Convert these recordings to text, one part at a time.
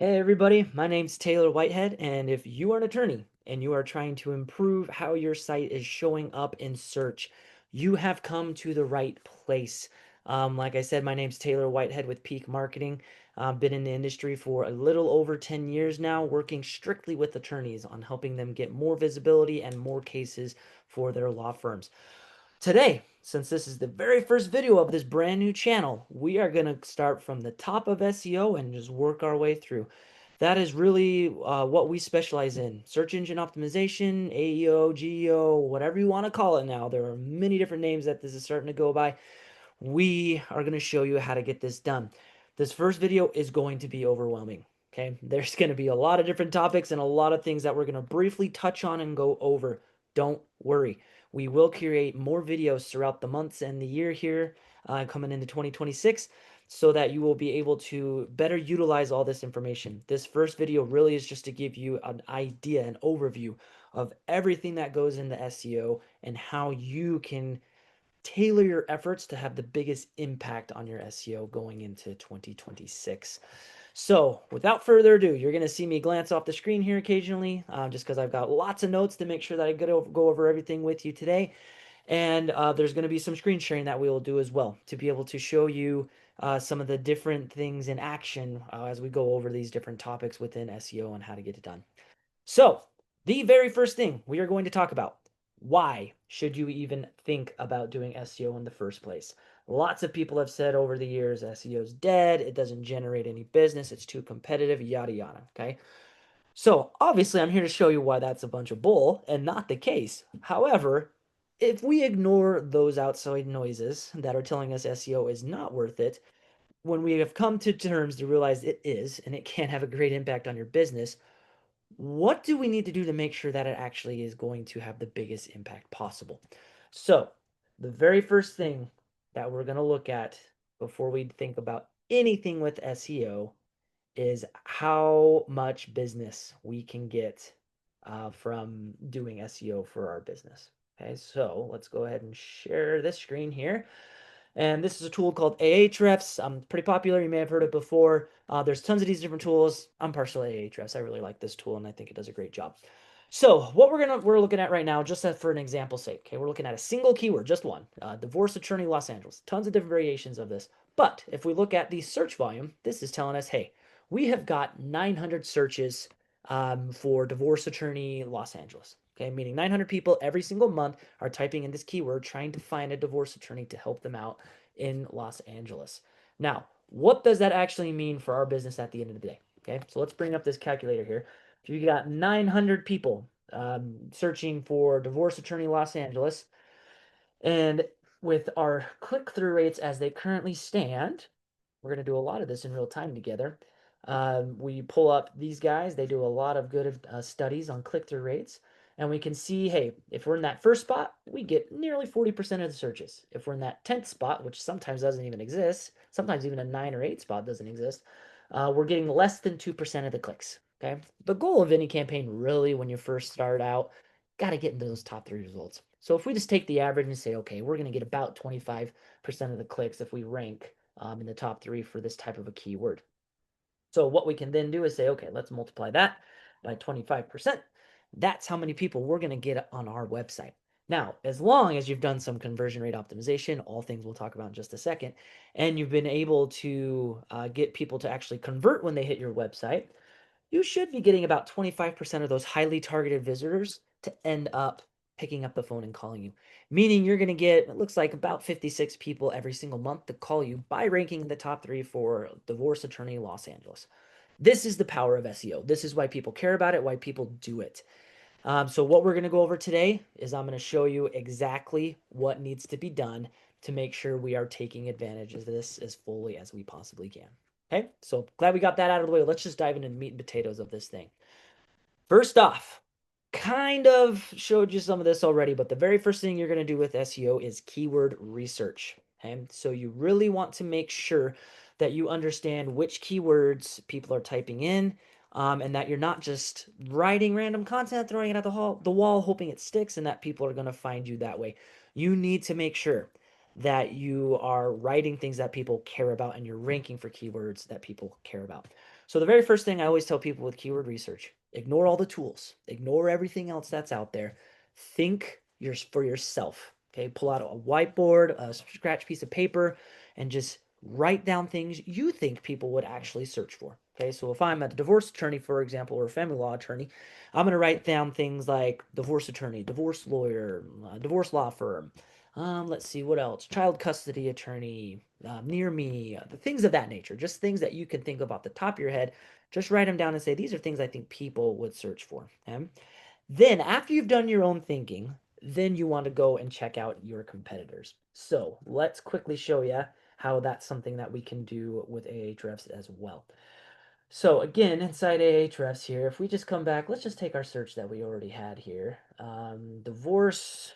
Hey everybody, my name's Taylor Whitehead, and if you are an attorney and you are trying to improve how your site is showing up in search, you have come to the right place. Like I said, my name's Taylor Whitehead with Peak Marketing. I've been in the industry for a little over 10 years now, working strictly with attorneys on helping them get more visibility and more cases for their law firms. Today, since this is the very first video of this brand new channel, we are going to start from the top of SEO and just work our way through. That is really what we specialize in. Search engine optimization, AEO, GEO, whatever you want to call it now. There are many different names that this is starting to go by. We are going to show you how to get this done. This first video is going to be overwhelming. Okay, there's going to be a lot of different topics and a lot of things that we're going to briefly touch on and go over. Don't worry. We will create more videos throughout the months and the year here coming into 2026 so that you will be able to better utilize all this information. This first video really is just to give you an idea, an overview of everything that goes into SEO and how you can tailor your efforts to have the biggest impact on your SEO going into 2026. So without further ado, you're going to see me glance off the screen here occasionally, just because I've got lots of notes to make sure that I go over everything with you today. And there's going to be some screen sharing that we will do as well to be able to show you some of the different things in action as we go over these different topics within SEO and how to get it done. So, the very first thing we are going to talk about, why should you even think about doing SEO in the first place? Lots of people have said over the years SEO is dead, it doesn't generate any business, it's too competitive, yada yada, okay? So, obviously I'm here to show you why that's a bunch of bull and not the case. However, if we ignore those outside noises that are telling us SEO is not worth it, when we have come to terms to realize it is and it can have a great impact on your business, what do we need to do to make sure that it actually is going to have the biggest impact possible? So, the very first thing that we're going to look at before we think about anything with SEO is how much business we can get from doing SEO for our business. Okay, so let's go ahead and share this screen here. And this is a tool called Ahrefs. Pretty popular. You may have heard it before. There's tons of these different tools. I'm partial to Ahrefs. I really like this tool, and I think it does a great job. So what we're looking at right now, just for an example sake, okay, we're looking at a single keyword, just one, divorce attorney Los Angeles. Tons of different variations of this. But if we look at the search volume, this is telling us, hey, we have got 900 searches for divorce attorney Los Angeles. Okay, meaning 900 people every single month are typing in this keyword trying to find a divorce attorney to help them out in Los Angeles. Now, what does that actually mean for our business at the end of the day? Okay, so let's bring up this calculator here. If you got 900 people searching for divorce attorney Los Angeles, and with our click-through rates as they currently stand, we're going to do a lot of this in real time together. We pull up these guys. They do a lot of good studies on click-through rates. And we can see, hey, if we're in that first spot, we get nearly 40% of the searches. If we're in that 10th spot, which sometimes doesn't even exist, sometimes even a 9 or 8 spot doesn't exist, we're getting less than 2% of the clicks. Okay. The goal of any campaign, really, when you first start out, got to get into those top 3 results. So if we just take the average and say, okay, we're going to get about 25% of the clicks if we rank in the top 3 for this type of a keyword. So what we can then do is say, okay, let's multiply that by 25%. That's how many people we're going to get on our website. Now, as long as you've done some conversion rate optimization, all things we'll talk about in just a second, and you've been able to get people to actually convert when they hit your website, you should be getting about 25% of those highly targeted visitors to end up picking up the phone and calling you. Meaning you're going to get, it looks like about 56 people every single month to call you by ranking in the top 3 for divorce attorney Los Angeles. This is the power of SEO. This is why people care about it, why people do it. So what we're going to go over today is I'm going to show you exactly what needs to be done to make sure we are taking advantage of this as fully as we possibly can. Okay, so glad we got that out of the way. Let's just dive into the meat and potatoes of this thing. First off, kind of showed you some of this already, but the very first thing you're going to do with SEO is keyword research. Okay, so you really want to make sure that you understand which keywords people are typing in, and that you're not just writing random content, throwing it at the wall, hoping it sticks, and that people are going to find you that way. You need to make sure that you are writing things that people care about and you're ranking for keywords that people care about. So the very first thing I always tell people with keyword research, ignore all the tools, ignore everything else that's out there. Think for yourself. Okay, pull out a whiteboard, a scratch piece of paper, and just write down things you think people would actually search for. Okay, so if I'm a divorce attorney, for example, or a family law attorney, I'm going to write down things like divorce attorney, divorce lawyer, divorce law firm. Let's see what else. Child custody attorney, near me, the things of that nature. Just things that you can think of off the top of your head. Just write them down and say these are things I think people would search for. Okay? Then, after you've done your own thinking, then you want to go and check out your competitors. So let's quickly show you how that's something that we can do with Ahrefs as well. So again, inside Ahrefs here, if we just come back, let's just take our search that we already had here. Divorce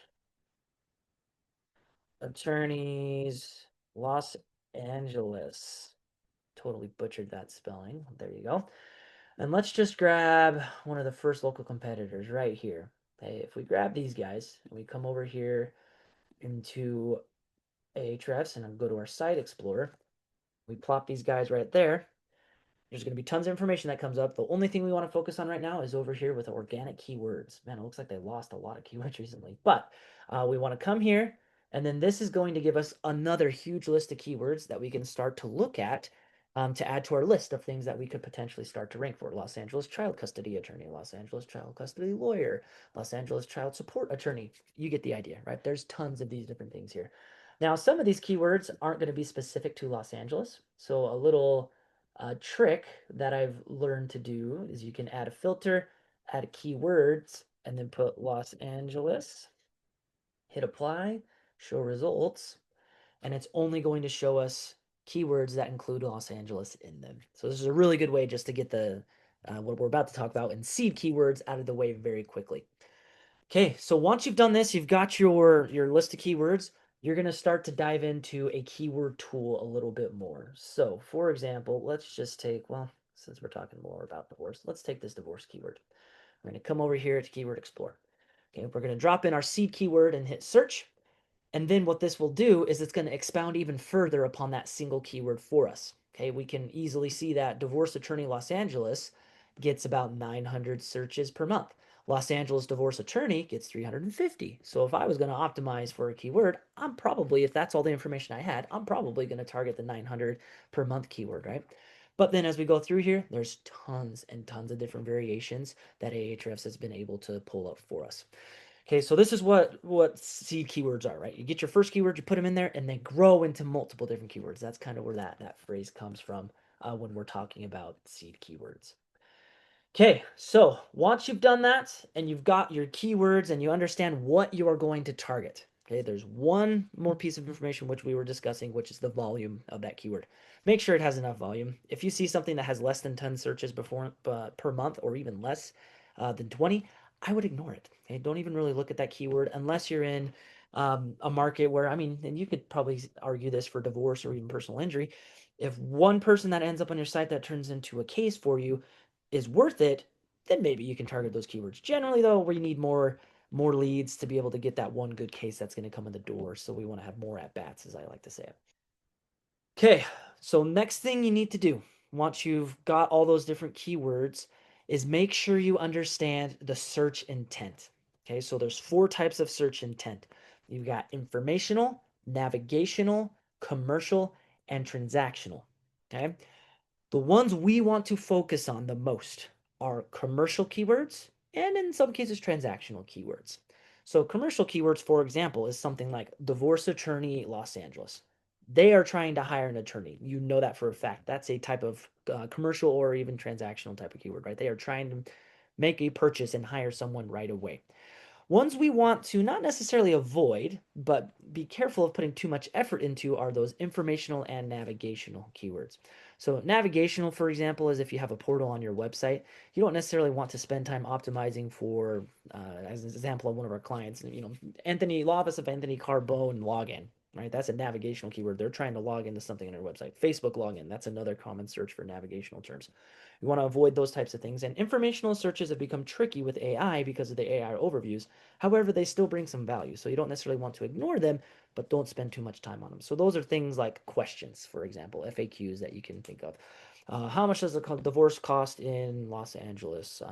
attorneys, Los Angeles. Totally butchered that spelling. There you go. And let's just grab one of the first local competitors right here. Hey, if we grab these guys and we come over here into Ahrefs and go to our site explorer, we plop these guys right there. There's going to be tons of information that comes up. The only thing we want to focus on right now is over here with organic keywords. Man, it looks like they lost a lot of keywords recently. But we want to come here, and then this is going to give us another huge list of keywords that we can start to look at to add to our list of things that we could potentially start to rank for. Los Angeles child custody attorney, Los Angeles child custody lawyer, Los Angeles child support attorney. You get the idea, right? There's tons of these different things here. Now, some of these keywords aren't going to be specific to Los Angeles. So a little trick that I've learned to do is you can add a filter, add keywords, and then put Los Angeles, hit apply, show results, and it's only going to show us keywords that include Los Angeles in them. So this is a really good way just to get the what we're about to talk about and seed keywords out of the way very quickly. Okay, so once you've done this, you've got your list of keywords. You're going to start to dive into a keyword tool a little bit more. So, for example, let's just take, well, since we're talking more about divorce, let's take this divorce keyword. We're going to come over here to Keyword Explorer. Okay, we're going to drop in our seed keyword and hit search. And then what this will do is it's going to expound even further upon that single keyword for us. Okay, we can easily see that divorce attorney Los Angeles gets about 900 searches per month. Los Angeles divorce attorney gets 350. So if I was going to optimize for a keyword, I'm probably, if that's all the information I had, I'm probably going to target the 900 per month keyword, right? But then as we go through here, there's tons and tons of different variations that Ahrefs has been able to pull up for us. Okay, so this is what seed keywords are, right? You get your first keyword, you put them in there, and they grow into multiple different keywords. That's kind of where that phrase comes from when we're talking about seed keywords. Okay, so once you've done that and you've got your keywords and you understand what you are going to target, okay, there's one more piece of information which we were discussing, which is the volume of that keyword. Make sure it has enough volume. If you see something that has less than 10 searches per month or even less than 20, I would ignore it. Okay, don't even really look at that keyword unless you're in a market where, I mean, and you could probably argue this for divorce or even personal injury. If one person that ends up on your site that turns into a case for you is worth it, then maybe you can target those keywords. Generally, though, we need more leads to be able to get that one good case that's going to come in the door. So we want to have more at bats, as I like to say it. Okay, so next thing you need to do once you've got all those different keywords is make sure you understand the search intent. Okay, so there's 4 types of search intent. You've got informational, navigational, commercial, and transactional. Okay, the ones we want to focus on the most are commercial keywords and in some cases transactional keywords. So commercial keywords, for example, is something like divorce attorney Los Angeles. They are trying to hire an attorney. You know that for a fact. That's a type of commercial or even transactional type of keyword, right? They are trying to make a purchase and hire someone right away. Ones we want to not necessarily avoid, but be careful of putting too much effort into are those informational and navigational keywords. So navigational, for example, is if you have a portal on your website, you don't necessarily want to spend time optimizing for, as an example of one of our clients, Anthony, law office of Anthony Carbone login, right? That's a navigational keyword. They're trying to log into something on their website. Facebook login, that's another common search for navigational terms. You want to avoid those types of things. And informational searches have become tricky with AI because of the AI overviews. However, they still bring some value. So you don't necessarily want to ignore them, but don't spend too much time on them. So those are things like questions, for example, FAQs that you can think of. How much does a divorce cost in Los Angeles?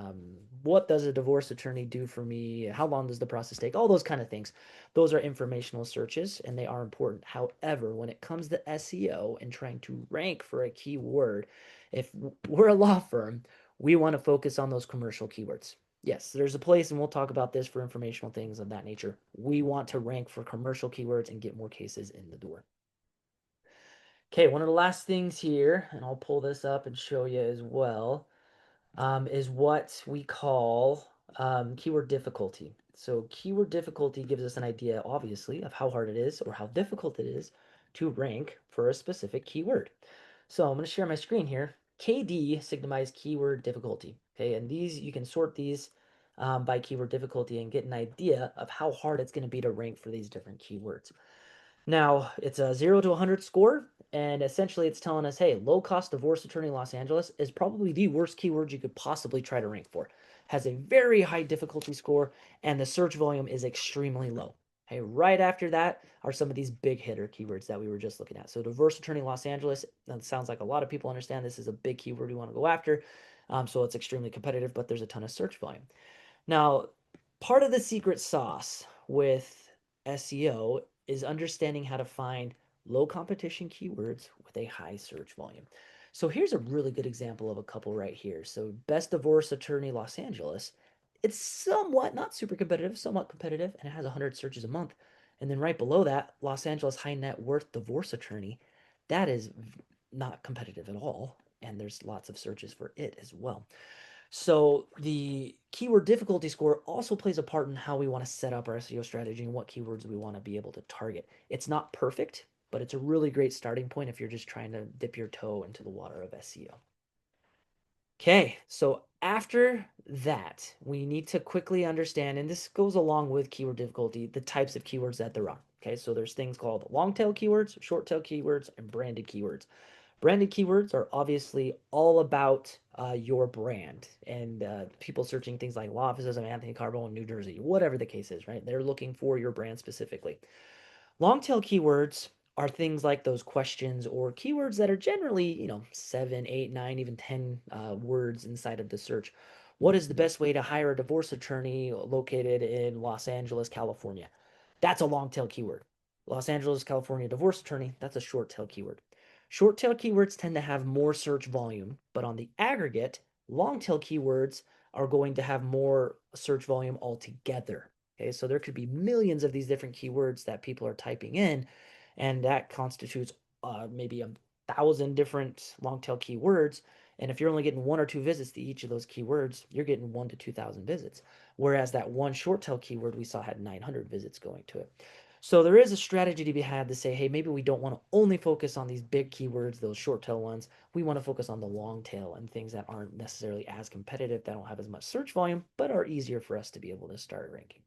What does a divorce attorney do for me? How long does the process take? All those kind of things. Those are informational searches and they are important. However, when it comes to SEO and trying to rank for a keyword, if we're a law firm, we want to focus on those commercial keywords. Yes, there's a place, and we'll talk about this for informational things of that nature. We want to rank for commercial keywords and get more cases in the door. Okay, one of the last things here, and I'll pull this up and show you as well, is what we call keyword difficulty. So keyword difficulty gives us an idea, obviously, of how hard it is or how difficult it is to rank for a specific keyword. So I'm going to share my screen here. KD signifies keyword difficulty. Okay, and these you can sort these by keyword difficulty and get an idea of how hard it's going to be to rank for these different keywords. Now, it's a 0 to 100 score, and essentially it's telling us, hey, low-cost divorce attorney Los Angeles is probably the worst keyword you could possibly try to rank for. Has a very high difficulty score, and the search volume is extremely low. Okay, right after that are some of these big hitter keywords that we were just looking at. So divorce attorney Los Angeles, that sounds like a lot of people understand this is a big keyword we want to go after. So it's extremely competitive, but there's a ton of search volume. Now, part of the secret sauce with SEO is understanding how to find low competition keywords with a high search volume. So here's a really good example of a couple right here. So best divorce attorney Los Angeles, it's somewhat not super competitive, somewhat competitive, and it has 100 searches a month. And then right below that, Los Angeles high net worth divorce attorney, that is not competitive at all. And there's lots of searches for it as well. So the keyword difficulty score also plays a part in how we want to set up our SEO strategy and what keywords we want to be able to target. It's not perfect, but it's a really great starting point if you're just trying to dip your toe into the water of SEO. Okay, so after that, we need to quickly understand, and this goes along with keyword difficulty, the types of keywords that there are. Okay, so there's things called long tail keywords, short tail keywords, and branded keywords. Branded keywords are obviously all about your brand and people searching things like law offices of Anthony Carbone, New Jersey, whatever the case is, right? They're looking for your brand specifically. Long tail keywords are things like those questions or keywords that are generally, 7, 8, 9, even 10 words inside of the search. What is the best way to hire a divorce attorney located in Los Angeles, California? That's a long tail keyword. Los Angeles, California divorce attorney, that's a short tail keyword. Short tail keywords tend to have more search volume, but on the aggregate, long tail keywords are going to have more search volume altogether. Okay, so there could be millions of these different keywords that people are typing in, and that constitutes maybe 1,000 different long tail keywords. And if you're only getting 1 or 2 visits to each of those keywords, you're getting 1 to 2,000 visits. Whereas that one short tail keyword we saw had 900 visits going to it. So there is a strategy to be had to say, hey, maybe we don't want to only focus on these big keywords, those short tail ones. We want to focus on the long tail and things that aren't necessarily as competitive, that don't have as much search volume, but are easier for us to be able to start ranking.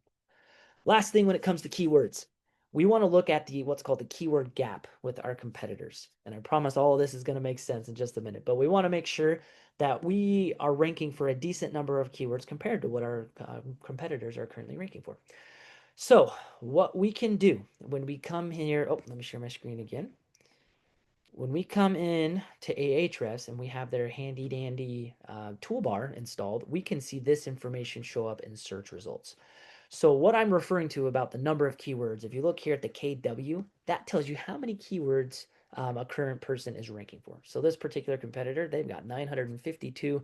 Last thing when it comes to keywords, we want to look at what's called the keyword gap with our competitors. And I promise all of this is going to make sense in just a minute, but we want to make sure that we are ranking for a decent number of keywords compared to what our competitors are currently ranking for. So what we can do when we come here, let me share my screen again. When we come in to Ahrefs and we have their handy dandy toolbar installed, we can see this information show up in search results. So what I'm referring to about the number of keywords, if you look here at the KW, that tells you how many keywords a current person is ranking for. So this particular competitor, they've got 952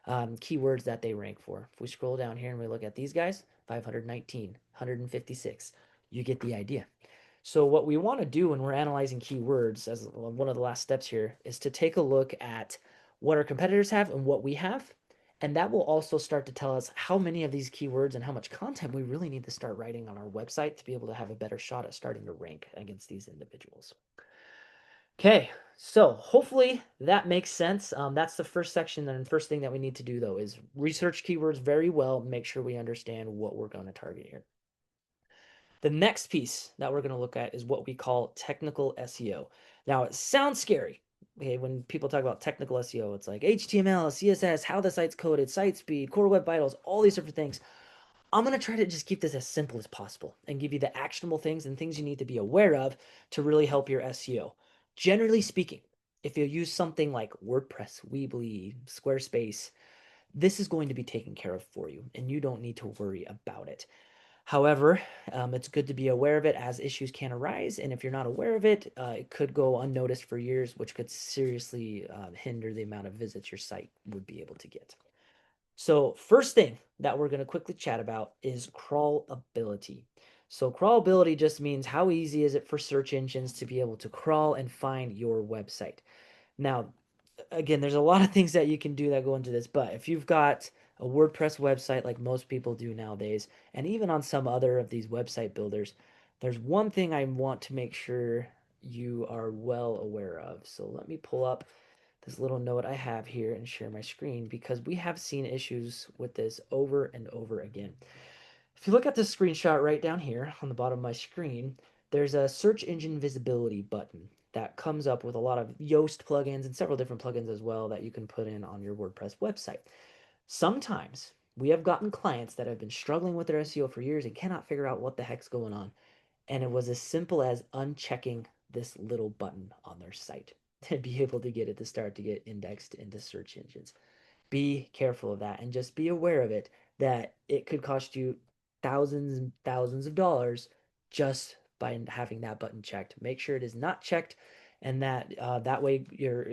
keywords that they rank for. If we scroll down here and we look at these guys, 519, 156, you get the idea. So what we want to do when we're analyzing keywords, as one of the last steps here, is to take a look at what our competitors have and what we have. And that will also start to tell us how many of these keywords and how much content we really need to start writing on our website to be able to have a better shot at starting to rank against these individuals. Okay, so hopefully that makes sense. That's the first section. And the first thing that we need to do, though, is research keywords very well, make sure we understand what we're going to target here. The next piece that we're going to look at is what we call technical SEO. Now, it sounds scary. Okay, when people talk about technical SEO, it's like HTML, CSS, how the site's coded, site speed, core web vitals, all these different things. I'm going to try to just keep this as simple as possible and give you the actionable things and things you need to be aware of to really help your SEO. Generally speaking, If you use something like WordPress, Weebly, Squarespace, this is going to be taken care of for you, and you don't need to worry about it. However, it's good to be aware of it as issues can arise, and if you're not aware of it, it could go unnoticed for years, which could seriously hinder the amount of visits your site would be able to get. So first thing that we're going to quickly chat about is crawlability. So crawlability just means how easy is it for search engines to be able to crawl and find your website. Now, again, there's a lot of things that you can do that go into this, but if you've got a WordPress website like most people do nowadays, and even on some other of these website builders, there's one thing I want to make sure you are well aware of. So let me pull up this little note I have here and share my screen because we have seen issues with this over and over again. If you look at this screenshot right down here on the bottom of my screen, there's a search engine visibility button that comes up with a lot of Yoast plugins and several different plugins as well that you can put in on your WordPress website. Sometimes we have gotten clients that have been struggling with their SEO for years and cannot figure out what the heck's going on. And it was as simple as unchecking this little button on their site to be able to get it to start to get indexed into search engines. Be careful of that and just be aware of it, that it could cost you thousands and thousands of dollars just by having that button checked. Make sure it is not checked, and that way your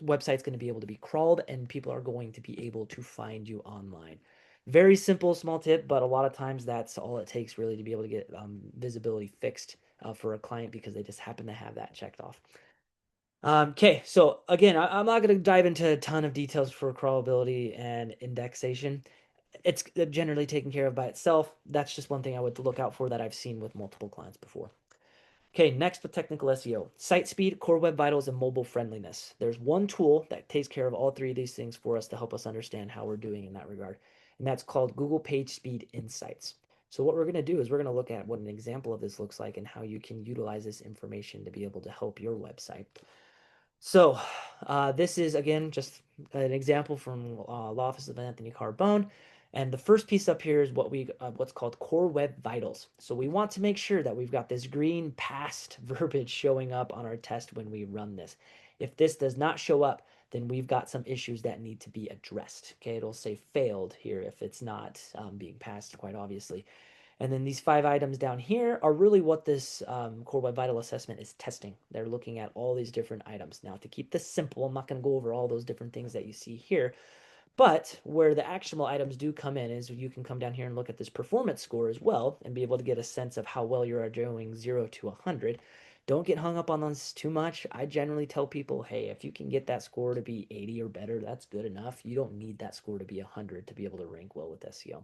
website's going to be able to be crawled and people are going to be able to find you online. Very simple, small tip, but a lot of times that's all it takes really to be able to get visibility fixed for a client because they just happen to have that checked off. Okay, so again, I'm not going to dive into a ton of details for crawlability and indexation. It's generally taken care of by itself. That's just one thing I would look out for that I've seen with multiple clients before. Okay, next with technical SEO, site speed, core web vitals, and mobile friendliness. There's one tool that takes care of all three of these things for us to help us understand how we're doing in that regard, and that's called Google Page Speed Insights. So what we're going to do is we're going to look at what an example of this looks like and how you can utilize this information to be able to help your website. So this is, again, just an example from Law Office of Anthony Carbone. And the first piece up here is what's called Core Web Vitals. So we want to make sure that we've got this green past verbiage showing up on our test when we run this. If this does not show up, then we've got some issues that need to be addressed. Okay, it'll say failed here if it's not being passed, quite obviously. And then these 5 items down here are really what this Core Web Vital Assessment is testing. They're looking at all these different items. Now, to keep this simple, I'm not going to go over all those different things that you see here, but where the actionable items do come in is you can come down here and look at this performance score as well and be able to get a sense of how well you are doing 0 to 100. Don't get hung up on this too much. I generally tell people, hey, if you can get that score to be 80 or better, that's good enough. You don't need that score to be 100 to be able to rank well with SEO.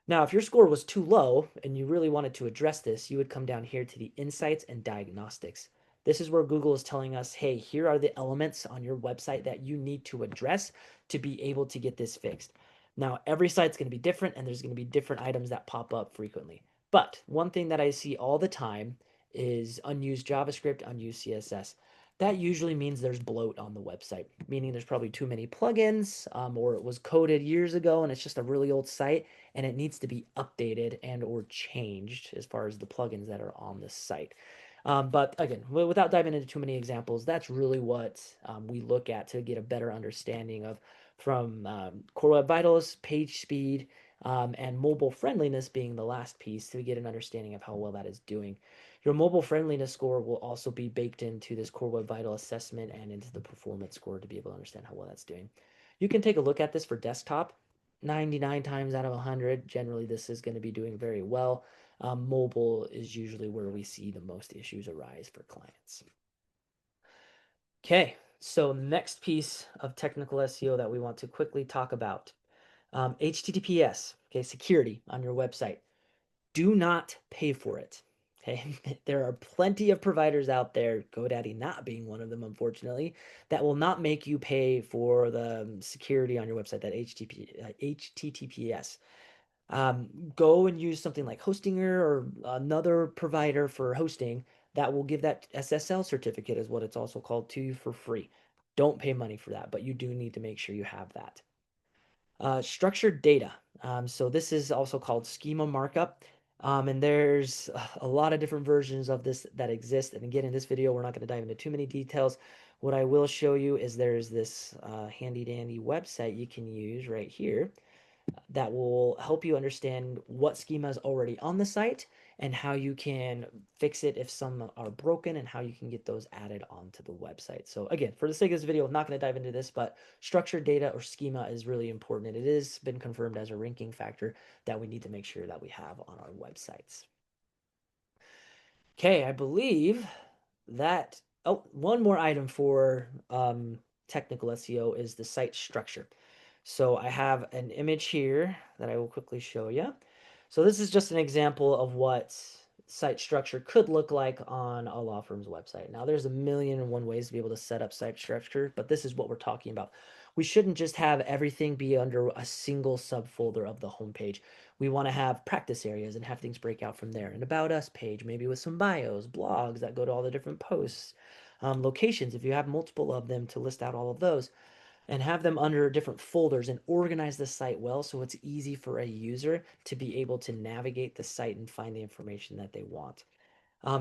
Now, if your score was too low and you really wanted to address this, you would come down here to the insights and diagnostics. This is where Google is telling us, hey, here are the elements on your website that you need to address to be able to get this fixed. Now, every site's going to be different and there's going to be different items that pop up frequently. But one thing that I see all the time is unused JavaScript, unused CSS. That usually means there's bloat on the website, meaning there's probably too many plugins, or it was coded years ago and it's just a really old site and it needs to be updated and or changed as far as the plugins that are on this site. But again, without diving into too many examples, that's really what we look at to get a better understanding of, from Core Web Vitals, page speed, and mobile friendliness being the last piece, to get an understanding of how well that is doing. Your mobile friendliness score will also be baked into this Core Web Vital assessment and into the performance score to be able to understand how well that's doing. You can take a look at this for desktop. 99 times out of 100, generally this is going to be doing very well. Mobile is usually where we see the most issues arise for clients. Okay, so next piece of technical SEO that we want to quickly talk about, HTTPS, okay, security on your website. Do not pay for it. Okay, there are plenty of providers out there, GoDaddy not being one of them, unfortunately, that will not make you pay for the security on your website, that HTTPS. Go and use something like Hostinger or another provider for hosting that will give that SSL certificate, is what it's also called, to you for free. Don't pay money for that, but you do need to make sure you have that. Structured data. So this is also called schema markup. And there's a lot of different versions of this that exist. And again, in this video, we're not going to dive into too many details. What I will show you is there's this handy dandy website you can use right here that will help you understand what schema is already on the site and how you can fix it if some are broken and how you can get those added onto the website. So again, for the sake of this video, I'm not going to dive into this, but structured data or schema is really important. And it has been confirmed as a ranking factor that we need to make sure that we have on our websites. Okay, I believe that, oh, one more item for technical SEO is the site structure. So I have an image here that I will quickly show you. So this is just an example of what site structure could look like on a law firm's website. Now there's a million and one ways to be able to set up site structure, but this is what we're talking about. We shouldn't just have everything be under a single subfolder of the homepage. We want to have practice areas and have things break out from there. An about us page, maybe with some bios, blogs that go to all the different posts, locations, if you have multiple of them to list out all of those, and have them under different folders and organize the site well so it's easy for a user to be able to navigate the site and find the information that they want.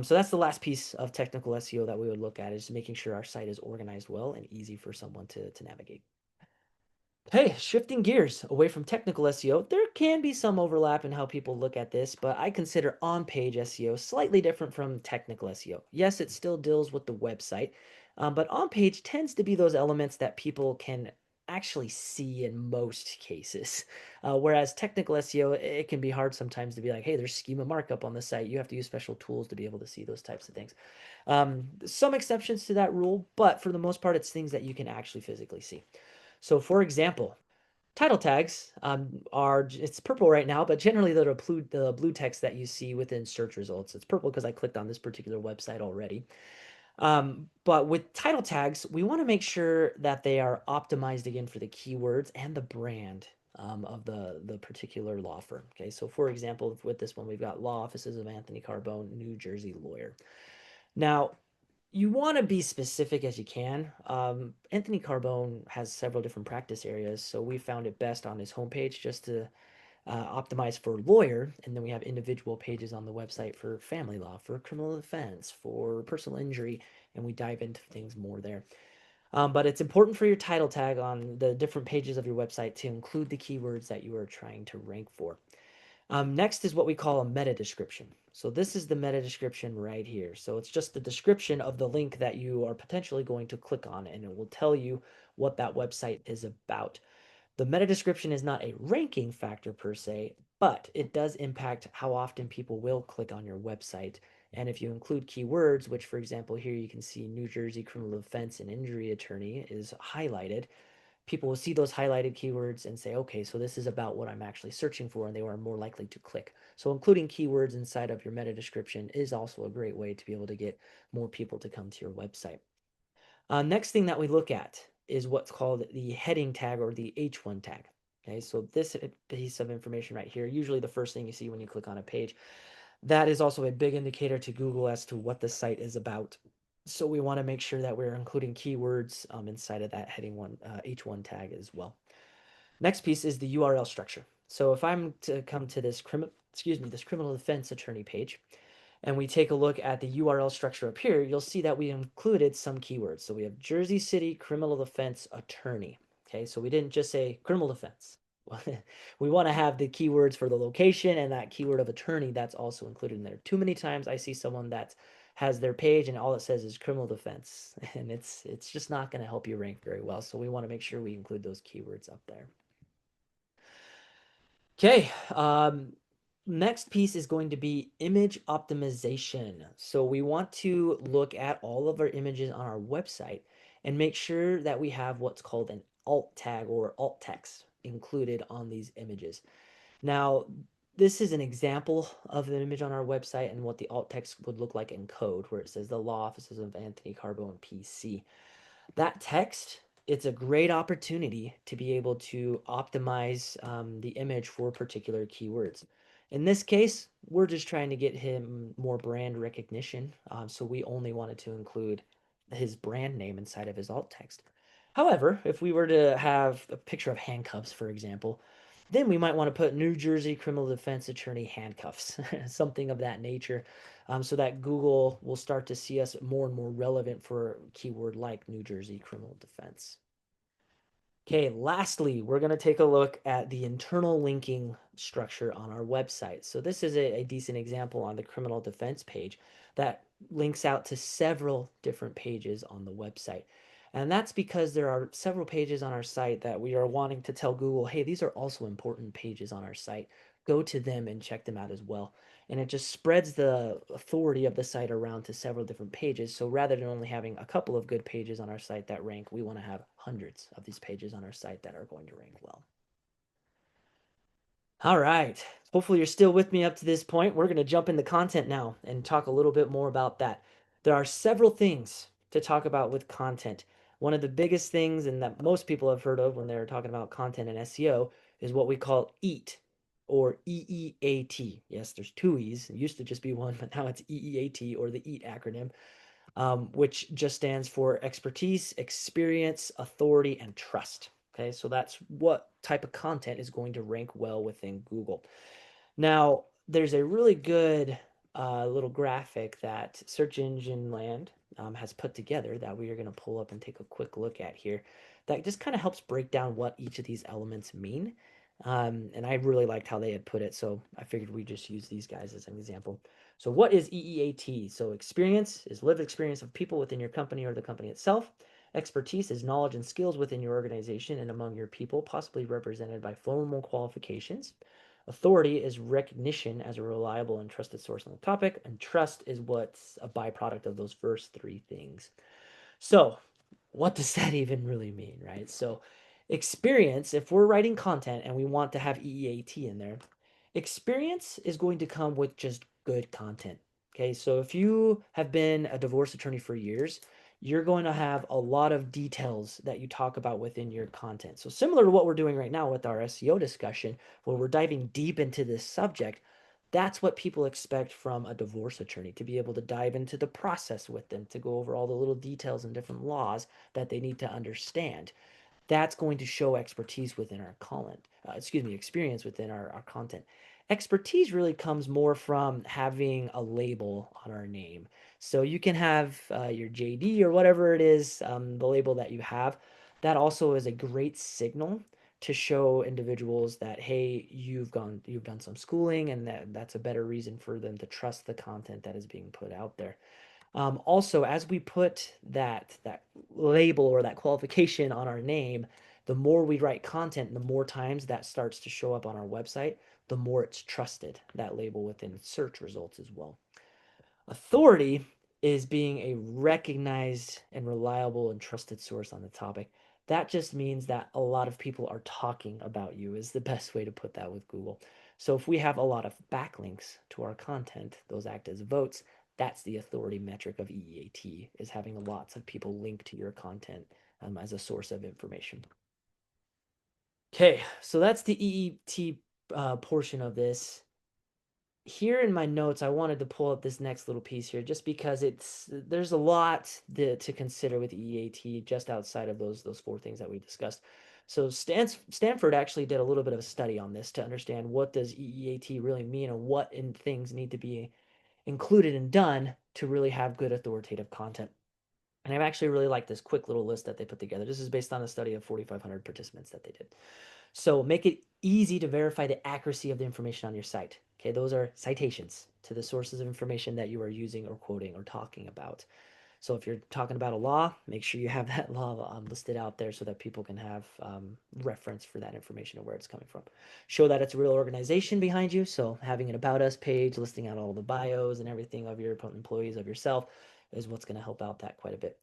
So that's the last piece of technical SEO that we would look at, is making sure our site is organized well and easy for someone to navigate. Hey, shifting gears away from technical SEO, there can be some overlap in how people look at this, but I consider on-page SEO slightly different from technical SEO. Yes, it still deals with the website, but on-page tends to be those elements that people can actually see in most cases. Whereas technical SEO, it can be hard sometimes to be like, hey, there's schema markup on the site. You have to use special tools to be able to see those types of things. Some exceptions to that rule, but for the most part, it's things that you can actually physically see. So for example, title tags it's purple right now, but generally they're the blue text that you see within search results. It's purple because I clicked on this particular website already. But with title tags, we want to make sure that they are optimized again for the keywords and the brand of the particular law firm. Okay, so for example, with this one, we've got Law Offices of Anthony Carbone, New Jersey lawyer. Now, you want to be specific as you can. Anthony Carbone has several different practice areas, so we found it best on his homepage just to optimize for lawyer, and then we have individual pages on the website for family law, for criminal defense, for personal injury, and we dive into things more there. But it's important for your title tag on the different pages of your website to include the keywords that you are trying to rank for. Next is what we call a meta description. So this is the meta description right here. So it's just the description of the link that you are potentially going to click on, and it will tell you what that website is about. The meta description is not a ranking factor per se, but it does impact how often people will click on your website. And if you include keywords, which for example here you can see New Jersey criminal defense and injury attorney is highlighted, people will see those highlighted keywords and say, okay, so this is about what I'm actually searching for, and they are more likely to click. So including keywords inside of your meta description is also a great way to be able to get more people to come to your website. Next thing that we look at is what's called the heading tag or the H1 tag. Okay, so this piece of information right here, usually the first thing you see when you click on a page, that is also a big indicator to Google as to what the site is about. So we want to make sure that we're including keywords inside of that heading one H1 tag as well. Next piece is the URL structure. So if I'm to come to this this criminal defense attorney page, and we take a look at the URL structure up here, you'll see that we included some keywords. So we have Jersey City criminal defense attorney. Okay, so we didn't just say criminal defense. We want to have the keywords for the location and that keyword of attorney that's also included in there. Too many times I see someone that has their page and all it says is criminal defense, and it's just not going to help you rank very well. So we want to make sure we include those keywords up there. Okay, next piece is going to be image optimization. So we want to look at all of our images on our website and make sure that we have what's called an alt tag or alt text included on these images. Now, this is an example of an image on our website and what the alt text would look like in code, where it says the law offices of Anthony Carbone, PC. That text, it's a great opportunity to be able to optimize the image for particular keywords. In this case, we're just trying to get him more brand recognition, so we only wanted to include his brand name inside of his alt text. However, if we were to have a picture of handcuffs, for example, then we might want to put New Jersey criminal defense attorney handcuffs, something of that nature, so that Google will start to see us more and more relevant for a keyword like New Jersey criminal defense. Okay, lastly, we're going to take a look at the internal linking structure on our website. So this is a decent example on the criminal defense page that links out to several different pages on the website. And that's because there are several pages on our site that we are wanting to tell Google, hey, these are also important pages on our site. Go to them and check them out as well. And it just spreads the authority of the site around to several different pages. So rather than only having a couple of good pages on our site that rank, we want to have hundreds of these pages on our site that are going to rank well. All right. Hopefully you're still with me up to this point. We're going to jump into content now and talk a little bit more about that. There are several things to talk about with content. One of the biggest things, and that most people have heard of when they're talking about content and SEO, is what we call EAT, or EEAT. Yes, there's two E's. It used to just be one, but now it's EEAT, or the EAT acronym, which just stands for expertise, experience, authority, and trust. Okay, so that's what type of content is going to rank well within Google. Now, there's a really good little graphic that Search Engine Land has put together that we are going to pull up and take a quick look at here that just kind of helps break down what each of these elements mean. And I really liked how they had put it, so I figured we'd just use these guys as an example. So what is EEAT? So experience is lived experience of people within your company or the company itself. Expertise is knowledge and skills within your organization and among your people, possibly represented by formal qualifications. Authority is recognition as a reliable and trusted source on the topic, and trust is what's a byproduct of those first three things. So, what does that even really mean, right? So, experience, if we're writing content and we want to have EEAT in there, experience is going to come with just good content. Okay, so if you have been a divorce attorney for years, you're going to have a lot of details that you talk about within your content. So, similar to what we're doing right now with our SEO discussion, where we're diving deep into this subject, that's what people expect from a divorce attorney, to be able to dive into the process with them, to go over all the little details and different laws that they need to understand. That's going to show expertise within our content, experience within our content. Expertise really comes more from having a label on our name. So you can have your JD or whatever it is, the label that you have. That also is a great signal to show individuals that, hey, you've done some schooling, and that's a better reason for them to trust the content that is being put out there. Also, as we put that label or that qualification on our name, the more we write content, the more times that starts to show up on our website, the more it's trusted, that label within search results as well. Authority is being a recognized and reliable and trusted source on the topic. That just means that a lot of people are talking about you, is the best way to put that with Google. So if we have a lot of backlinks to our content, those act as votes. That's the authority metric of EEAT, is having lots of people link to your content as a source of information. Okay, so that's the EET portion of this. Here in my notes, I wanted to pull up this next little piece here just because there's a lot to consider with EEAT just outside of those four things that we discussed. So Stanford actually did a little bit of a study on this to understand what does EEAT really mean and what things need to be included and done to really have good authoritative content. And I actually really like this quick little list that they put together. This is based on a study of 4,500 participants that they did. So make it easy to verify the accuracy of the information on your site. Okay, those are citations to the sources of information that you are using or quoting or talking about. So if you're talking about a law, make sure you have that law listed out there so that people can have reference for that information and where it's coming from. Show that it's a real organization behind you. So having an About Us page, listing out all the bios and everything of your employees, of yourself, is what's going to help out that quite a bit.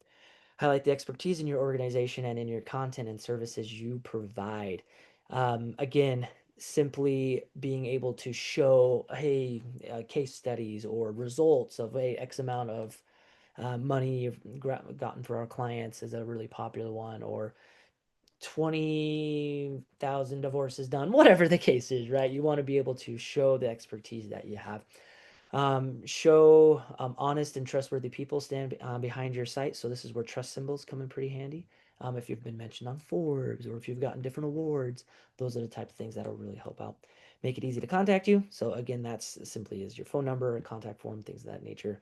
Highlight the expertise in your organization and in your content and services you provide. Again, simply being able to show, hey, case studies or results of a X amount of money you've gotten for our clients is a really popular one, or 20,000 divorces done, whatever the case is, right? You want to be able to show the expertise that you have. Show honest and trustworthy people stand behind your site. So this is where trust symbols come in pretty handy. If you've been mentioned on Forbes or if you've gotten different awards, those are the type of things that'll really help out. Make it easy to contact you. So again, that's simply is your phone number and contact form, things of that nature.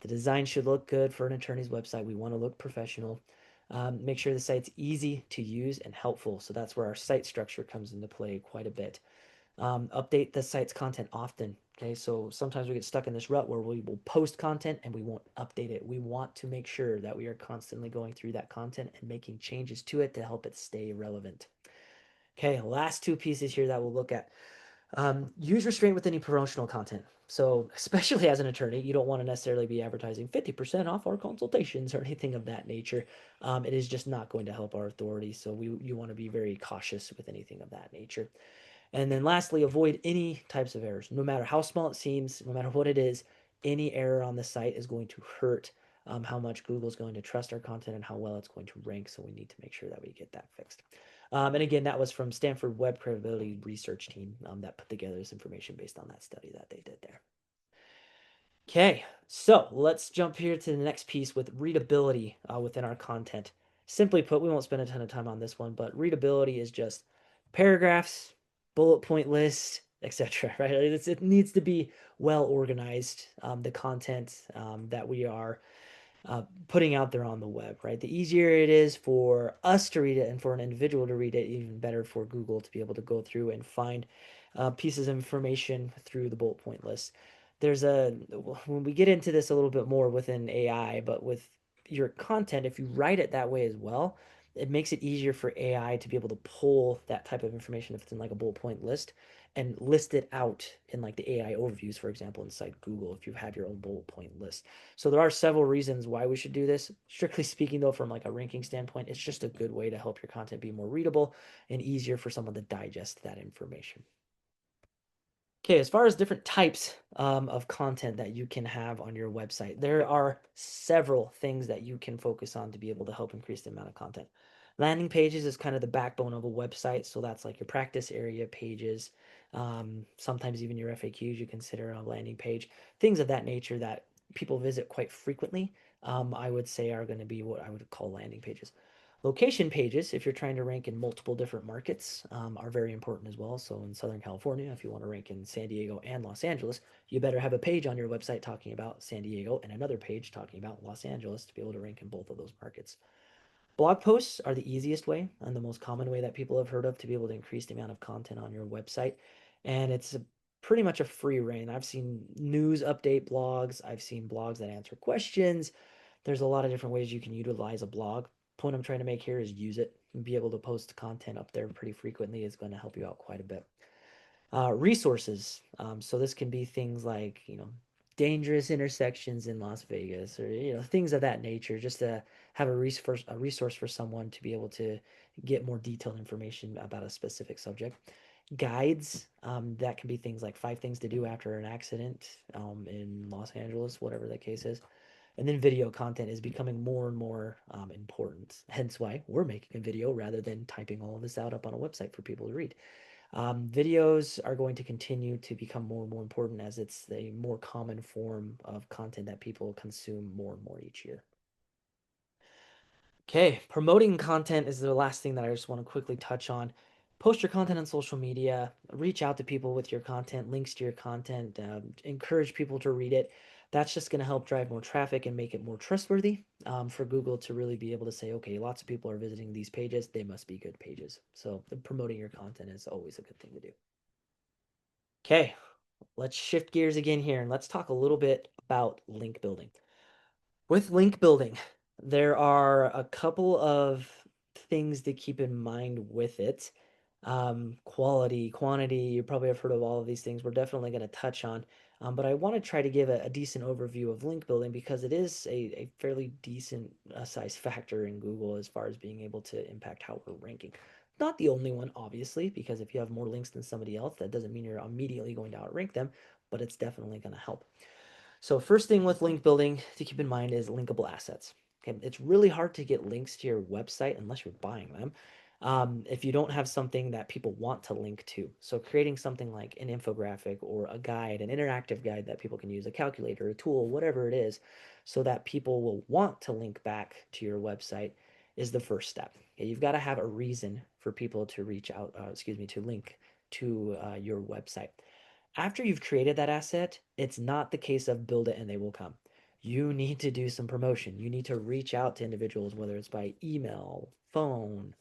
The design should look good for an attorney's website. We want to look professional. Make sure the site's easy to use and helpful. So that's where our site structure comes into play quite a bit. Update the site's content often. Okay, so sometimes we get stuck in this rut where we will post content and we won't update it. We want to make sure that we are constantly going through that content and making changes to it to help it stay relevant. Okay, last two pieces here that we'll look at. Use restraint with any promotional content. So, especially as an attorney, you don't want to necessarily be advertising 50% off our consultations or anything of that nature. It is just not going to help our authority. So, you want to be very cautious with anything of that nature. And then lastly, avoid any types of errors. No matter how small it seems, no matter what it is, any error on the site is going to hurt how much Google is going to trust our content and how well it's going to rank. So we need to make sure that we get that fixed. And again, that was from Stanford Web Credibility Research Team that put together this information based on that study that they did there. Okay, so let's jump here to the next piece with readability within our content. Simply put, we won't spend a ton of time on this one, but readability is just paragraphs, bullet point lists, etc. Right? It needs to be well organized. The content that we are putting out there on the web, right? The easier it is for us to read it and for an individual to read it, even better for Google to be able to go through and find pieces of information through the bullet point list. When we get into this a little bit more within AI, but with your content, if you write it that way as well, it makes it easier for AI to be able to pull that type of information if it's in like a bullet point list and list it out in like the AI overviews, for example, inside Google, if you have your own bullet point list. So there are several reasons why we should do this. Strictly speaking, though, from like a ranking standpoint, it's just a good way to help your content be more readable and easier for someone to digest that information. Okay, as far as different types of content that you can have on your website, there are several things that you can focus on to be able to help increase the amount of content. Landing pages is kind of the backbone of a website, so that's like your practice area pages. Sometimes even your FAQs you consider a landing page. Things of that nature that people visit quite frequently, I would say are going to be what I would call landing pages. Location pages, if you're trying to rank in multiple different markets, are very important as well. So in Southern California, if you want to rank in San Diego and Los Angeles, you better have a page on your website talking about San Diego and another page talking about Los Angeles to be able to rank in both of those markets. Blog posts are the easiest way and the most common way that people have heard of to be able to increase the amount of content on your website. And pretty much a free reign. I've seen news update blogs, I've seen blogs that answer questions. There's a lot of different ways you can utilize a blog. Point I'm trying to make here is use it and be able to post content up there pretty frequently is going to help you out quite a bit. Resources. So this can be things like, dangerous intersections in Las Vegas or, things of that nature, just to have a resource for someone to be able to get more detailed information about a specific subject. Guides, that can be things like 5 things to do after an accident in Los Angeles, whatever the case is. And then video content is becoming more and more important. Hence why we're making a video rather than typing all of this out up on a website for people to read. Videos are going to continue to become more and more important as it's a more common form of content that people consume more and more each year. Okay, promoting content is the last thing that I just want to quickly touch on. Post your content on social media, reach out to people with your content, links to your content, encourage people to read it. That's just going to help drive more traffic and make it more trustworthy for Google to really be able to say, okay, lots of people are visiting these pages. They must be good pages. So promoting your content is always a good thing to do. Okay, let's shift gears again here and let's talk a little bit about link building. With link building, there are a couple of things to keep in mind with it. Quality, quantity, you probably have heard of all of these things. We're definitely going to touch on. But I want to try to give a decent overview of link building because it is a fairly decent size factor in Google as far as being able to impact how we're ranking. Not the only one, obviously, because if you have more links than somebody else, that doesn't mean you're immediately going to outrank them, but it's definitely going to help. So first thing with link building to keep in mind is linkable assets. Okay, it's really hard to get links to your website unless you're buying them. If you don't have something that people want to link to. So creating something like an infographic or a guide, an interactive guide that people can use, a calculator, a tool, whatever it is, so that people will want to link back to your website is the first step. Okay, you've got to have a reason for people to reach out, to link to your website. After you've created that asset, it's not the case of build it and they will come. You need to do some promotion. You need to reach out to individuals, whether it's by email, phone,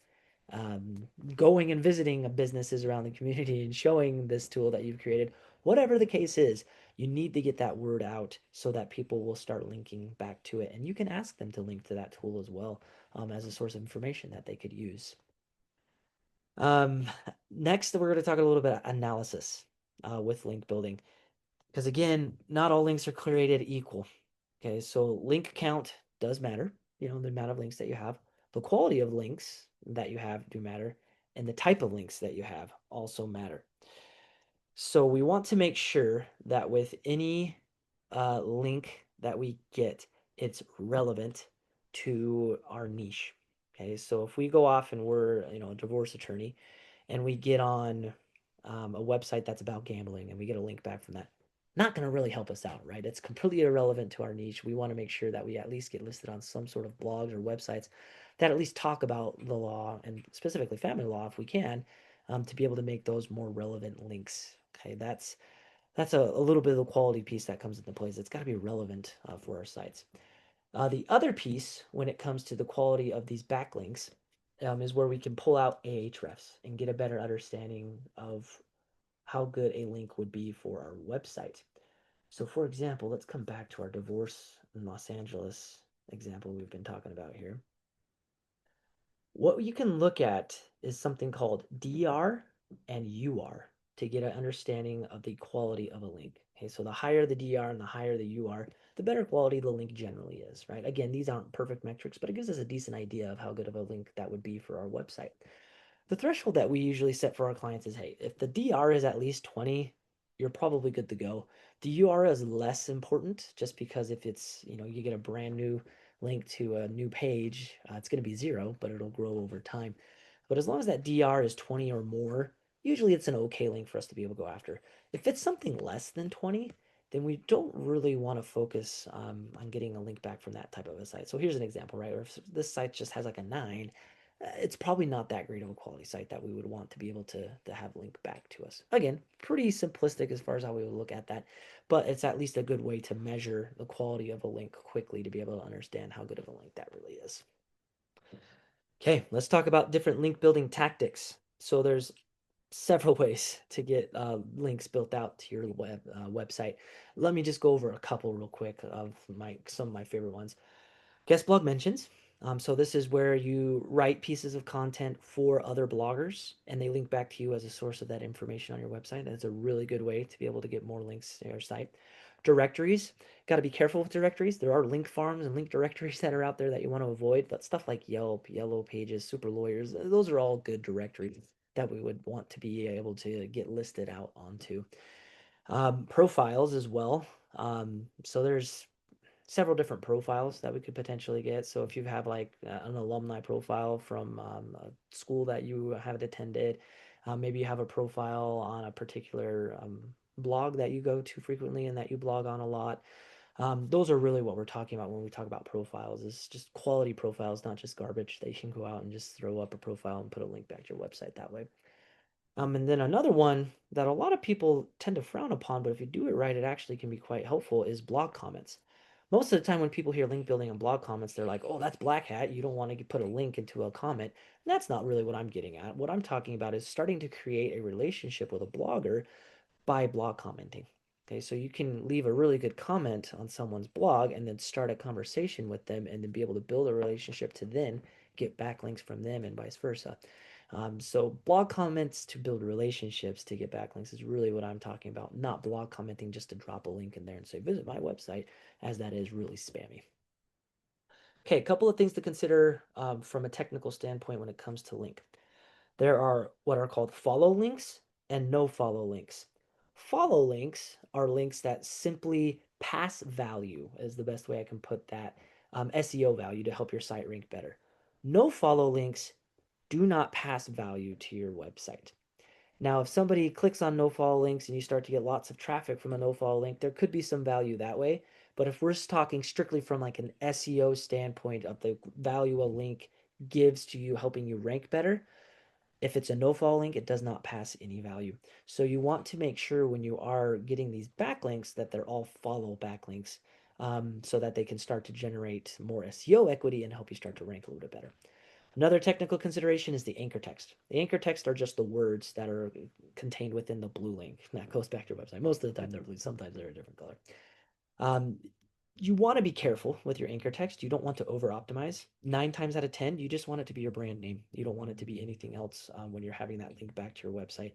um, going and visiting businesses around the community and showing this tool that you've created. Whatever the case is, you need to get that word out so that people will start linking back to it. And you can ask them to link to that tool as well, as a source of information that they could use. Um, Next, we're going to talk a little bit about analysis with link building. Because again, not all links are created equal. Okay, so link count does matter, the amount of links that you have. The quality of links that you have do matter, and the type of links that you have also matter. So we want to make sure that with any link that we get, it's relevant to our niche. Okay, so if we go off and we're, a divorce attorney, and we get on a website that's about gambling and we get a link back from that, not going to really help us out, right? It's completely irrelevant to our niche. We want to make sure that we at least get listed on some sort of blogs or websites that at least talk about the law and specifically family law if we can, to be able to make those more relevant links. Okay, that's a little bit of the quality piece that comes into place. It's got to be relevant for our sites. The other piece, when it comes to the quality of these backlinks, is where we can pull out Ahrefs and get a better understanding of how good a link would be for our website. So, for example, let's come back to our divorce in Los Angeles example we've been talking about here. What you can look at is something called DR and UR to get an understanding of the quality of a link. Okay, so the higher the DR and the higher the UR, the better quality the link generally is, right? Again, these aren't perfect metrics, but it gives us a decent idea of how good of a link that would be for our website. The threshold that we usually set for our clients is, hey, if the DR is at least 20, you're probably good to go. The UR is less important just because if it's, you get a brand new link to a new page, it's going to be 0, but it'll grow over time. But as long as that DR is 20 or more, usually it's an okay link for us to be able to go after. If it's something less than 20, then we don't really want to focus on getting a link back from that type of a site. So here's an example, right? Or if this site just has like a 9, it's probably not that great of a quality site that we would want to be able to have link back to us. Again, pretty simplistic as far as how we would look at that, but it's at least a good way to measure the quality of a link quickly to be able to understand how good of a link that really is. Okay, let's talk about different link building tactics. So there's several ways to get links built out to your website. Let me just go over a couple real quick of some of my favorite ones. Guest blog mentions. So this is where you write pieces of content for other bloggers and they link back to you as a source of that information on your website. That's a really good way to be able to get more links to your site. Directories, got to be careful with directories. There are link farms and link directories that are out there that you want to avoid, but stuff like Yelp, Yellow Pages, Super Lawyers, those are all good directories that we would want to be able to get listed out onto. Profiles as well. So there's several different profiles that we could potentially get. So if you have like an alumni profile from a school that you haven't attended, maybe you have a profile on a particular blog that you go to frequently and that you blog on a lot. Those are really what we're talking about when we talk about profiles, is just quality profiles, not just garbage that you can go out and just throw up a profile and put a link back to your website that way. And then another one that a lot of people tend to frown upon, but if you do it right, it actually can be quite helpful, is blog comments. Most of the time when people hear link building and blog comments, they're like, oh, that's black hat. You don't want to put a link into a comment. And that's not really what I'm getting at. What I'm talking about is starting to create a relationship with a blogger by blog commenting. Okay, so you can leave a really good comment on someone's blog and then start a conversation with them and then be able to build a relationship to then get backlinks from them and vice versa. So blog comments to build relationships to get backlinks is really what I'm talking about, not blog commenting just to drop a link in there and say, visit my website, as that is really spammy. Okay, a couple of things to consider from a technical standpoint when it comes to link. There are what are called follow links and no follow links. Follow links are links that simply pass value, is the best way I can put that, SEO value to help your site rank better. No follow links do not pass value to your website. Now, if somebody clicks on no follow links and you start to get lots of traffic from a no follow link, there could be some value that way. But if we're talking strictly from like an SEO standpoint of the value a link gives to you, helping you rank better. If it's a no-follow link, it does not pass any value. So you want to make sure when you are getting these backlinks that they're all follow backlinks, so that they can start to generate more SEO equity and help you start to rank a little bit better. Another technical consideration is the anchor text. The anchor text are just the words that are contained within the blue link. That goes back to your website. Most of the time they're blue, sometimes they're a different color. Um, you want to be careful with your anchor text. You don't want to over optimize. 9 times out of 10, you just want it to be your brand name. You don't want it to be anything else when you're having that link back to your website.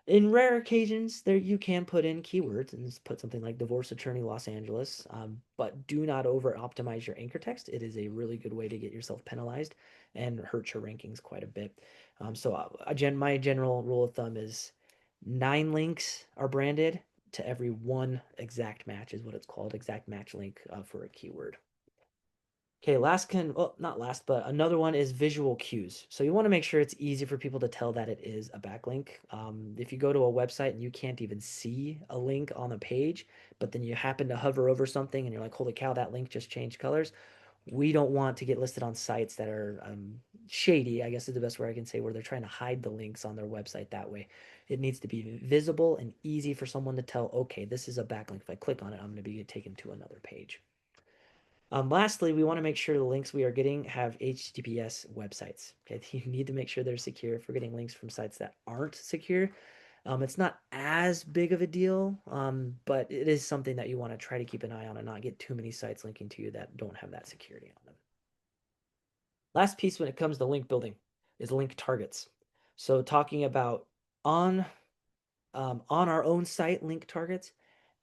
In rare occasions, there you can put in keywords and put something like divorce attorney Los Angeles, but do not over optimize your anchor text. It is a really good way to get yourself penalized and hurt your rankings quite a bit. My general rule of thumb is 9 links are branded to every one exact match is what it's called, exact match link for a keyword. Okay, well, not last, but another one is visual cues. So you want to make sure it's easy for people to tell that it is a backlink. If you go to a website and you can't even see a link on the page, but then you happen to hover over something and you're like, holy cow, that link just changed colors. We don't want to get listed on sites that are shady, I guess is the best way I can say, where they're trying to hide the links on their website that way. It needs to be visible and easy for someone to tell, okay, this is a backlink. If I click on it, I'm going to be taken to another page. Lastly, we want to make sure the links we are getting have HTTPS websites. Okay, you need to make sure they're secure. If we're getting links from sites that aren't secure, it's not as big of a deal, but it is something that you want to try to keep an eye on and not get too many sites linking to you that don't have that security on them. Last piece when it comes to link building is link targets. So talking about on on our own site link targets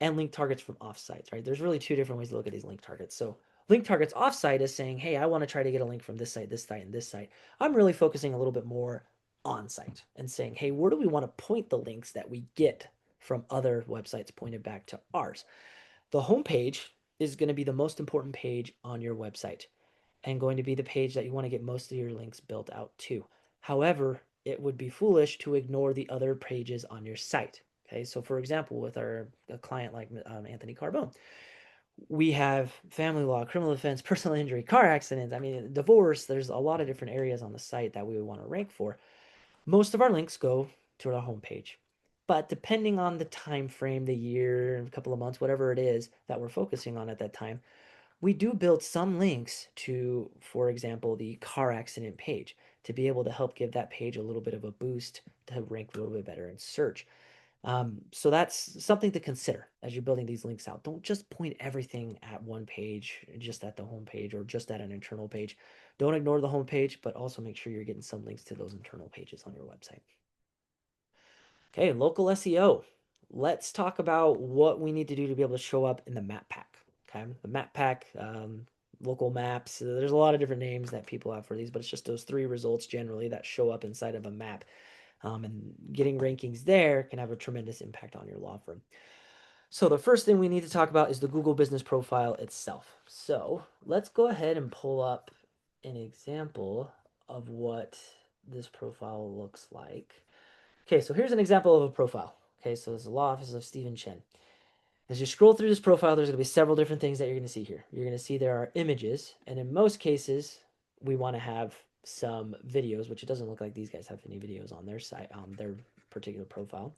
and link targets from offsites, right? There's really 2 different ways to look at these link targets. So link targets offsite is saying, hey, I want to try to get a link from this site, and this site. I'm really focusing a little bit more on site and saying, hey, where do we want to point the links that we get from other websites pointed back to ours? The homepage is going to be the most important page on your website and going to be the page that you want to get most of your links built out to. However, it would be foolish to ignore the other pages on your site. Okay, so for example, with a client like Anthony Carbone, we have family law, criminal defense, personal injury, car accidents. I mean, divorce. There's a lot of different areas on the site that we would want to rank for. Most of our links go to our homepage, but depending on the time frame, the year, a couple of months, whatever it is that we're focusing on at that time, we do build some links to, for example, the car accident page to be able to help give that page a little bit of a boost to rank a little bit better in search. So that's something to consider as you're building these links out. Don't just point everything at one page, just at the home page or just at an internal page. Don't ignore the home page, but also make sure you're getting some links to those internal pages on your website. Okay, local SEO. Let's talk about what we need to do to be able to show up in the map pack. Okay, the map pack, local maps. There's a lot of different names that people have for these, but it's just those 3 results generally that show up inside of a map. And getting rankings there can have a tremendous impact on your law firm. So the first thing we need to talk about is the Google Business Profile itself. So let's go ahead and pull up an example of what this profile looks like. Okay, so here's an example of a profile. Okay, so it's the law office of Stephen Chen. As you scroll through this profile, there's going to be several different things that you're going to see here. You're going to see there are images, and in most cases, we want to have some videos, which it doesn't look like these guys have any videos on their site, their particular profile.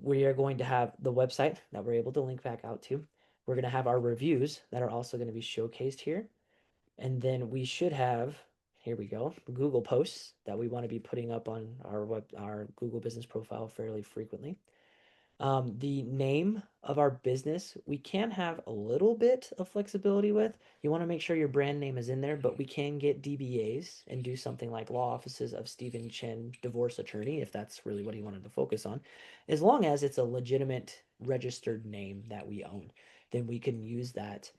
We are going to have the website that we're able to link back out to. We're going to have our reviews that are also going to be showcased here. And then we should have, here we go, Google posts that we want to be putting up on our Google business profile fairly frequently. The name of our business, we can have a little bit of flexibility with. You want to make sure your brand name is in there, but we can get DBAs and do something like law offices of Stephen Chen, divorce attorney, if that's really what he wanted to focus on. As long as it's a legitimate registered name that we own, then we can use that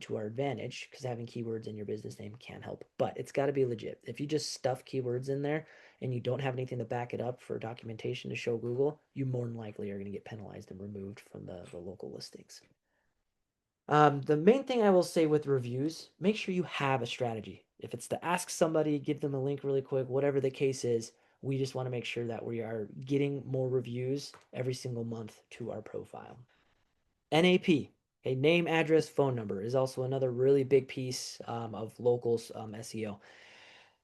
to our advantage because having keywords in your business name can help, but it's got to be legit. If you just stuff keywords in there, and you don't have anything to back it up for documentation to show Google, you more than likely are going to get penalized and removed from the local listings. The main thing I will say with reviews, make sure you have a strategy. If it's to ask somebody, give them a link really quick, whatever the case is, we just want to make sure that we are getting more reviews every single month to our profile. NAP, a name, address, phone number, is also another really big piece of local SEO.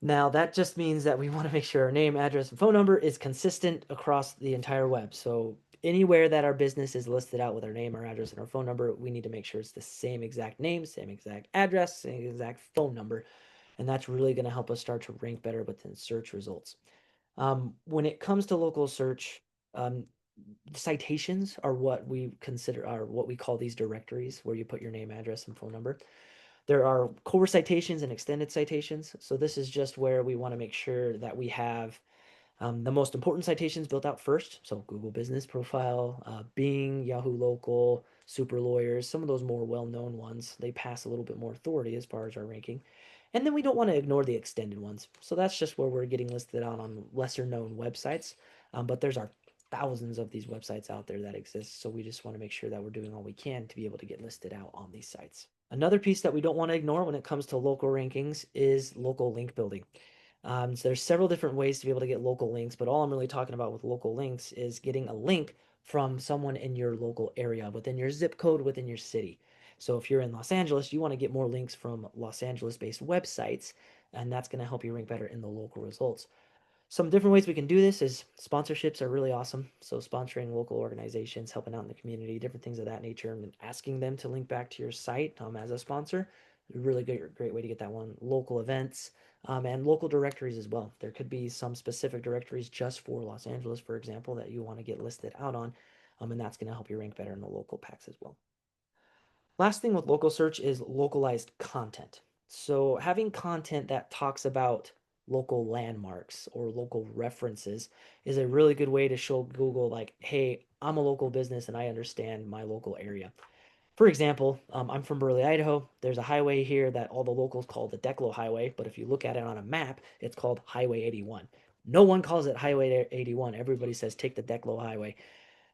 Now, that just means that we want to make sure our name, address, and phone number is consistent across the entire web. So anywhere that our business is listed out with our name, our address, and our phone number, we need to make sure it's the same exact name, same exact address, same exact phone number. And that's really going to help us start to rank better within search results. When it comes to local search, um, citations are what we consider are what we call these directories where you put your name, address, and phone number. There are core citations and extended citations. So this is just where we want to make sure that we have the most important citations built out first. So Google Business Profile, Bing, Yahoo Local, Super Lawyers, some of those more well-known ones, they pass a little bit more authority as far as our ranking. And then we don't want to ignore the extended ones. So that's just where we're getting listed out on lesser known websites. But there's our thousands of these websites out there that exist. So we just want to make sure that we're doing all we can to be able to get listed out on these sites. Another piece that we don't want to ignore when it comes to local rankings is local link building. So there's several different ways to be able to get local links, but all I'm really talking about with local links is getting a link from someone in your local area, within your zip code, within your city. So if you're in Los Angeles, you want to get more links from Los Angeles-based websites, and that's going to help you rank better in the local results. Some different ways we can do this is sponsorships are really awesome. So sponsoring local organizations, helping out in the community, different things of that nature, and asking them to link back to your site as a sponsor. Really great way to get that one. Local events and local directories as well. There could be some specific directories just for Los Angeles, for example, that you want to get listed out on, and that's going to help you rank better in the local packs as well. Last thing with local search is localized content. So having content that talks about local landmarks or local references is a really good way to show Google like, hey, I'm a local business and I understand my local area. For example, I'm from Burley, Idaho. There's a highway here that all the locals call the Declo Highway, but if you look at it on a map, it's called Highway 81. No one calls it Highway 81. Everybody says take the Declo Highway.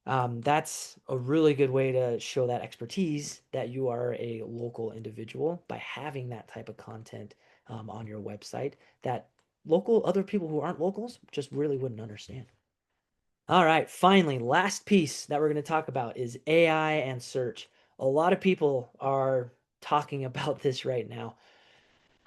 That's a really good way to show that expertise that you are a local individual by having that type of content on your website that local other people who aren't locals just really wouldn't understand. All right, finally, last piece that we're going to talk about is AI and search. A lot of people are talking about this right now.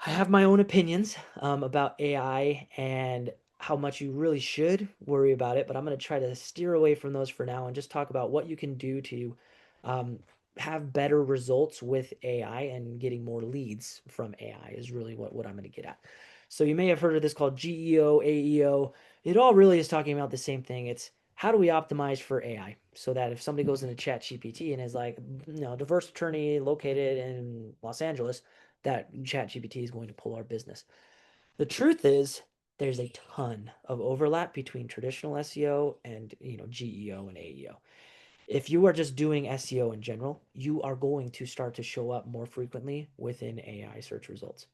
I have my own opinions about AI and how much you really should worry about it, but I'm going to try to steer away from those for now and just talk about what you can do to um, have better results with AI and getting more leads from AI is really what I'm going to get at. So you may have heard of this called GEO, AEO. It all really is talking about the same thing. It's how do we optimize for AI so that if somebody goes into ChatGPT and is like, diverse attorney located in Los Angeles, that ChatGPT is going to pull our business. The truth is, there's a ton of overlap between traditional SEO and GEO and AEO. If you are just doing SEO in general, you are going to start to show up more frequently within AI search results.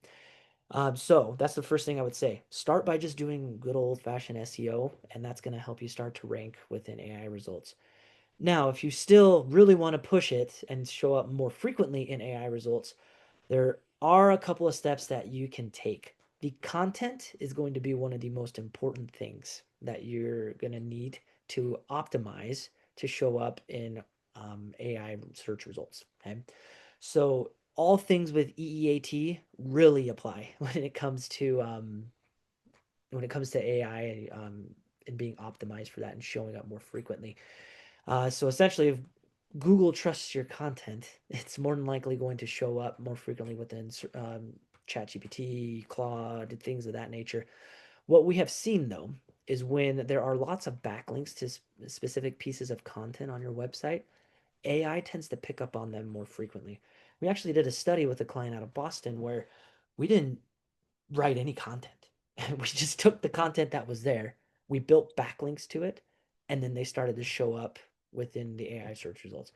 So that's the first thing I would say. Start by just doing good old-fashioned SEO, and that's going to help you start to rank within AI results. Now, if you still really want to push it and show up more frequently in AI results, there are a couple of steps that you can take. The content is going to be one of the most important things that you're going to need to optimize to show up in AI search results. Okay. So, all things with EEAT really apply when it comes to AI and being optimized for that and showing up more frequently. So essentially, if Google trusts your content, it's more than likely going to show up more frequently within ChatGPT, Claude, things of that nature. What we have seen though is when there are lots of backlinks to specific pieces of content on your website, AI tends to pick up on them more frequently. We actually did a study with a client out of Boston where we didn't write any content. We just took the content that was there, we built backlinks to it, and then they started to show up within the AI search results.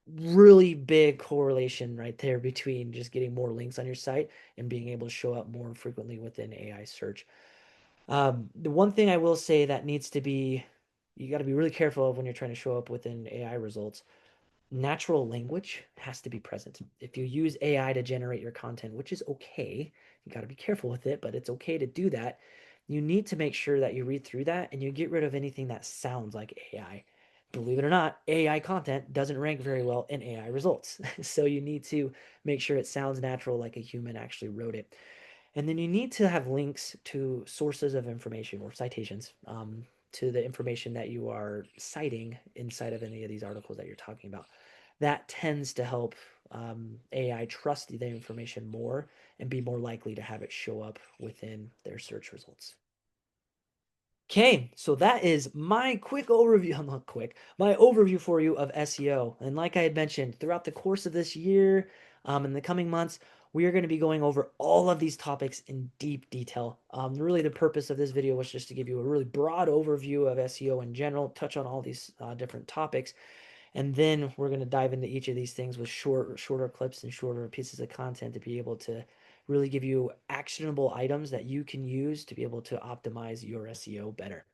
Really big correlation right there between just getting more links on your site and being able to show up more frequently within AI search. The one thing I will say that needs to be, you got to be really careful of when you're trying to show up within AI results. Natural language has to be present. If you use AI to generate your content, which is okay, you got to be careful with it, but it's okay to do that. You need to make sure that you read through that and you get rid of anything that sounds like AI. Believe it or not, AI content doesn't rank very well in AI results. So you need to make sure it sounds natural like a human actually wrote it. And then you need to have links to sources of information or citations to the information that you are citing inside of any of these articles that you're talking about. That tends to help AI trust the information more and be more likely to have it show up within their search results. Okay, so that is my quick overview. I'm not quick, my overview for you of SEO. And like I had mentioned, throughout the course of this year, in the coming months, we are going to be going over all of these topics in deep detail. Really, the purpose of this video was just to give you a really broad overview of SEO in general, touch on all these different topics, and then we're going to dive into each of these things with shorter clips and shorter pieces of content to be able to really give you actionable items that you can use to be able to optimize your SEO better.